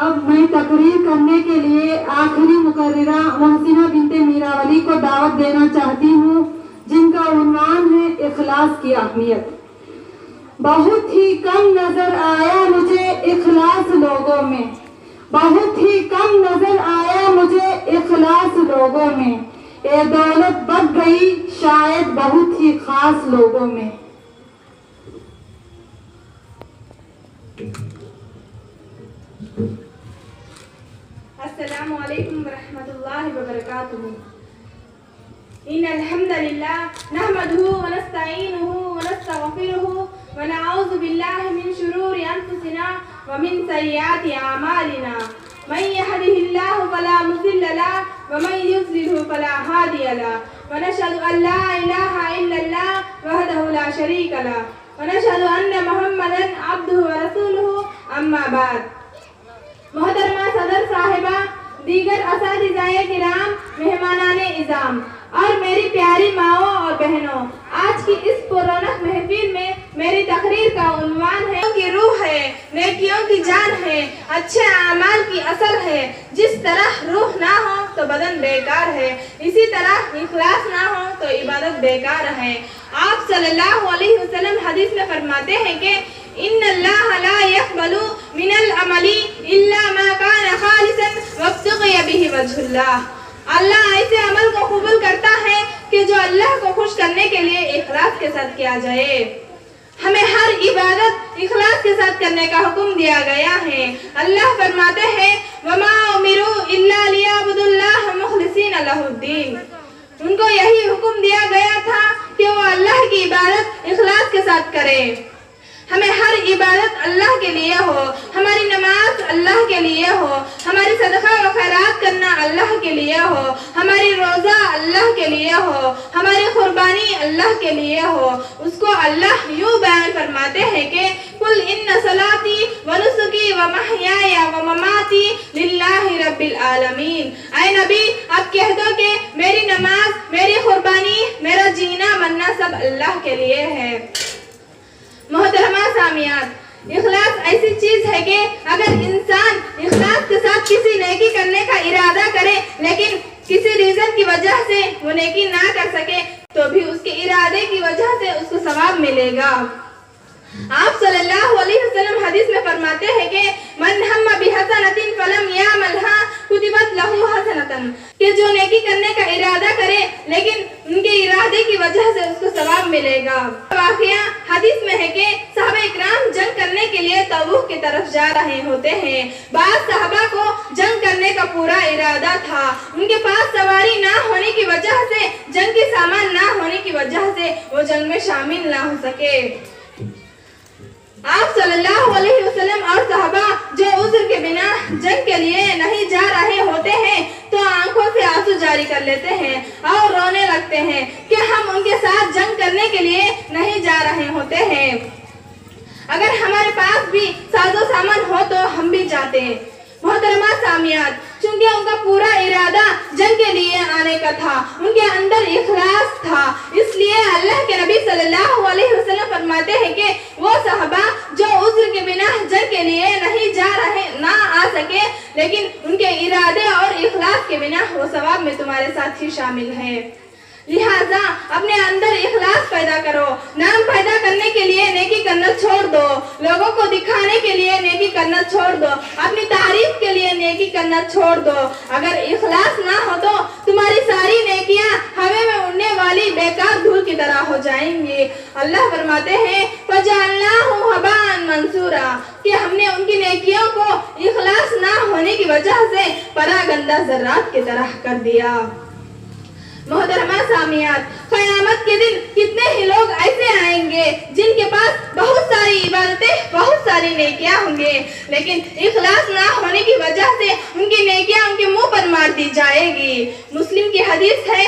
अब मैं तकरीर करने के लिए आखिरी मुकर्रिरा मोहसिना बिनते मीरावली को दावत देना चाहती हूँ, जिनका उन्वान है इखलास की अहमियत। बहुत ही कम नजर आया मुझे इखलास लोगों में, बहुत ही कम नजर आया मुझे इखलास लोगों में, ये दौलत बढ़ गई शायद बहुत ही खास लोगों में। अस्सलामु अलैकुम वरहमतुल्लाहि वबरकातुहू। इन्नल हम्दलिल्लाह नहमदुहु व नस्तईनुहु व नस्तगफिरुहु व नऊज़ु बिल्लाहि मिन शुरूरि अनफुसिना व मिन सय्यिआति अमालिना। मन यहदिहिल्लाहु फला मुज़िल्ल लहु व मन युज़लिल्हु फला हादिय लहु। व नशहदु अन ला इलाहा इल्लल्लाह वहदहु ला शरीका लहु व नशहदु अन्न मुहम्मदन अब्दुहु व रसूलुहु। अम्मा बाद। मोहतरमा सदर साहिबा, दीगर असातिज़ाए किराम, मेहमानाने इज़ाम और मेरी प्यारी माओ और बहनों, आज की इस पुरौनक महफिल में मेरी तकरीर का उन्वान है कि रूह है, नेकियों की जान है, अच्छे आमाल की असल है। जिस तरह रूह ना हो तो बदन बेकार है, इसी तरह इखलास ना हो तो इबादत बेकार है। आप सल्लल्लाहु अलैहि वसल्लम हदीस में फरमाते हैं कि इन्नल्लाह ला यक़बलु मिनल अमली इल्ला मा कान खालिसन वब्तग़िया बिही वजहुल्लाह। अल्लाह ऐसे अमल को कबूल करता है कि जो अल्लाह को खुश करने के लिए इखलास के साथ किया जाए। हमें हर इबादत इखलास के साथ करने का हुक्म दिया गया है। अल्लाह फरमाते हैं वमा उमिरू इल्ला लियअबुदुल्लाह मुखलिसीन लहुद्दीन। उनको यही हुक्म दिया गया था कि वो अल्लाह की इबादत इखलास के साथ करें। हमें हर इबादत अल्लाह के लिए हो, हमारी नमाज अल्लाह के लिए हो, हमारी सदका व खैरात करना अल्लाह के लिए हो, हमारी रोज़ा अल्लाह के लिए हो, हमारी कुर्बानी अल्लाह के लिए हो। उसको अल्लाह यूँ बयान फरमाते हैं कि कुल इन्ना सलाती व नुसुकी व महयाया व ममाती लिल्लाहि रब्बिल आलमीन। ऐ नबी, आप कह दो कि मेरी नमाज, मेरी कुर्बानी, मेरा जीना मरना सब अल्लाह के लिए है। मोहतरमा सामियात, इखलास ऐसी चीज है कि अगर इंसान इखलास के साथ किसी नेकी करने का इरादा करे लेकिन किसी रीजन की वजह से वो नेकी ना कर सके तो भी उसके इरादे की वजह से उसको सवाब मिलेगा। आप सल्लल्लाहु अलैहि वसल्लम हदीस में फरमाते हैं कि मन हम्मा बिहसनतिन फलम यामलहा कुतिबत लहू हसनतन, कि जो नेकी करने का इरादा करे लेकिन उनके इरादे की वजह से उसको सवाब मिलेगा। वाक़या हदीस में है कि सहाबा इकराम जंग करने के लिए तबूक की तरफ जा रहे होते हैं। बाद सहाबा को जंग करने का पूरा इरादा था, उनके पास सवारी ना होने की वजह से, जंग के सामान ना होने की वजह से वो जंग में शामिल ना हो सके। आप सल्लल्लाहु अलैहि वसल्लम और सहाबा जो उज़्र के बिना जंग के लिए नहीं जा रहे होते हैं तो आंखों से आंसू जारी कर लेते हैं और रोने लगते हैं कि हम उनके साथ जंग करने के लिए नहीं जा रहे होते हैं। अगर हमारे पास भी साजो सामान हो तो हम भी जाते। मोहतरमा सामियात, चूंकि उनका पूरा इरादा जंग के लिए आने का था, उनके अंदर इखलास था, इसलिए अल्लाह के नबी सल्लल्लाहु अलैहि वसल्लम फरमाते हैं कि वो सहाबा जो उज़्र के बिना जंग के लिए नहीं जा रहे, ना आ सके, लेकिन उनके इरादे और इखलास के बिना वो सवाब में तुम्हारे साथ ही शामिल है। लिहाजा अपने अंदर इखलास पैदा करो। नाम पैदा करने के लिए नेकी करना छोड़ दो, लोगों को दिखाने के लिए नेकी करना छोड़ दो, अपनी तारीफ के लिए नेकी करना छोड़ दो। अगर इखलास ना हो तो तुम्हारी सारी नेकियां हवा में उड़ने वाली बेकार धूल की तरह हो जाएंगी। अल्लाह फरमाते हैं फजअलनाहु हबाअन मंसूरा, कि हमने उनकी नेकियों को इखलास ना होने की वजह से परागंदा ज़र्रात की तरह कर दिया। मोहतरमा सामियात, क़यामत के दिन कितने ही लोग ऐसे आएंगे जिनके पास बहुत सारी इबादतें, बहुत सारी नेकियां होंगे, लेकिन इखलास ना होने की वजह से उनकी नेकियां उनके मुंह पर मार दी जाएगी। मुस्लिम की हदीस है,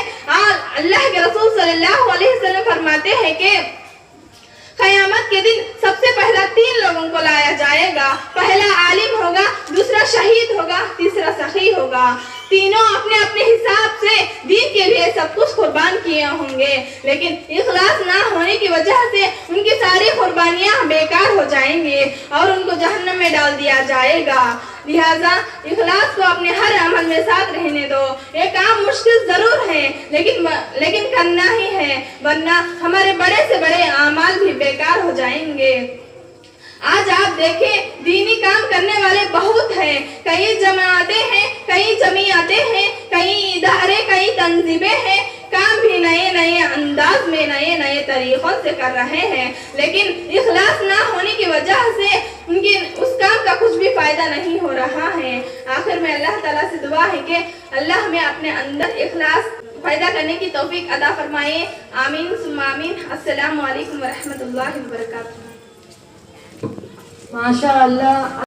अल्लाह के रसूल सल्लल्लाहु अलैहि वसल्लम फरमाते हैं कि क़यामत के दिन सबसे पहला 3 लोगों को लाया जाएगा। पहला आलिम होगा, दूसरा शहीद होगा, तीसरा सखी होगा। तीनों अपने अपने हिसाब से दीन के लिए सब कुछ कुर्बान किए होंगे, लेकिन इखलास ना होने की वजह से उनकी सारी कुर्बानियां बेकार हो जाएंगी और उनको जहन्नम में डाल दिया जाएगा। लिहाजा इखलास को अपने हर अमल में साथ रहने दो। ये काम मुश्किल जरूर है लेकिन करना ही है, वरना हमारे बड़े से बड़े आमाल भी बेकार हो जाएंगे। आज आप देखें दीनी काम करने वाले बहुत हैं, कई जमातें हैं, कई जमीयतें हैं, कई इदारे, कई तंजीमें हैं, काम भी नए नए अंदाज में नए नए तरीकों से कर रहे हैं, लेकिन इखलास ना होने की वजह से उनकी उस काम का कुछ भी फायदा नहीं हो रहा है। आखिर में अल्लाह ताला से दुआ है कि अल्लाह हमें अपने अंदर इखलास पैदा करने की तौफीक अता फरमाए। आमीन सुम्मा आमीन। अस्सलामु अलैकुम व रहमतुल्लाहि व बरकातुहू। माशा अल्लाह।